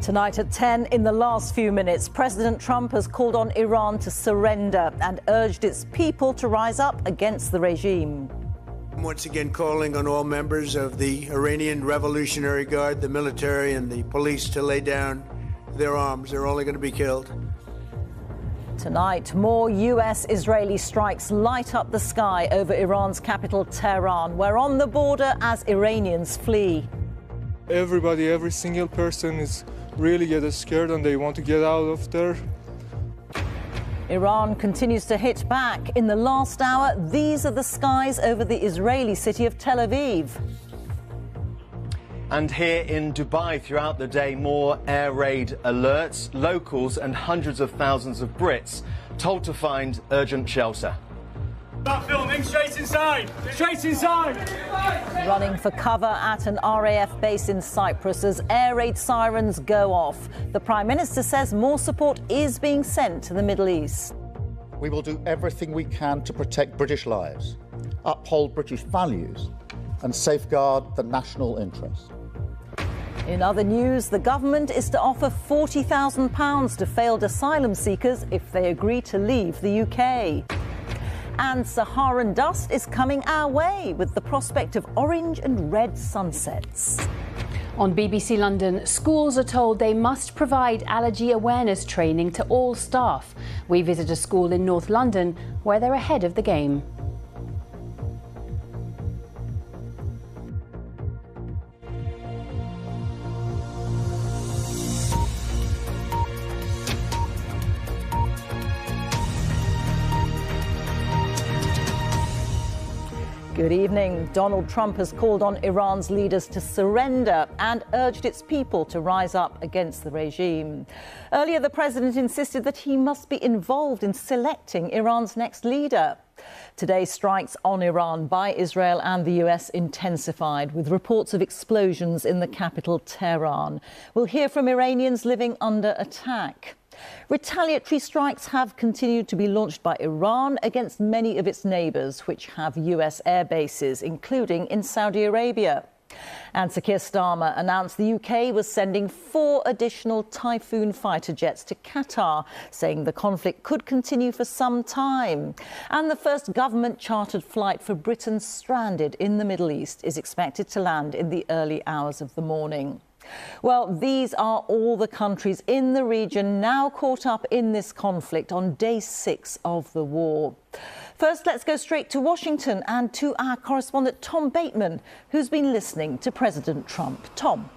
Tonight at 10, in the last few minutes, President Trump has called on Iran to surrender and urged its people to rise up against the regime. I'm once again calling on all members of the Iranian Revolutionary Guard, the military and the police to lay down their arms. They're only going to be killed. Tonight, more US-Israeli strikes light up the sky over Iran's capital, Tehran. We're on the border as Iranians flee. Every single person is really getting scared and they want to get out of there. Iran continues to hit back. In the last hour, these are the skies over the Israeli city of Tel Aviv. And here in Dubai, throughout the day, more air raid alerts. Locals and hundreds of thousands of Brits told to find urgent shelter. Start filming, straight inside! Straight inside! Running for cover at an RAF base in Cyprus as air raid sirens go off. The Prime Minister says more support is being sent to the Middle East. We will do everything we can to protect British lives, uphold British values and safeguard the national interest. In other news, the government is to offer £40,000 to failed asylum seekers if they agree to leave the UK. And Saharan dust is coming our way with the prospect of orange and red sunsets. On BBC London, schools are told they must provide allergy awareness training to all staff. We visit a school in North London where they're ahead of the game. Good evening. Donald Trump has called on Iran's leaders to surrender and urged its people to rise up against the regime. Earlier, the president insisted that he must be involved in selecting Iran's next leader. Today, strikes on Iran by Israel and the US intensified, with reports of explosions in the capital, Tehran. We'll hear from Iranians living under attack. Retaliatory strikes have continued to be launched by Iran against many of its neighbours, which have US air bases, including in Saudi Arabia. And Sir Keir Starmer announced the UK was sending 4 additional Typhoon fighter jets to Qatar, saying the conflict could continue for some time. And the first government-chartered flight for Britons stranded in the Middle East is expected to land in the early hours of the morning. Well, these are all the countries in the region now caught up in this conflict on day 6 of the war. First, let's go straight to Washington and to our correspondent Tom Bateman, who's been listening to President Trump. Tom.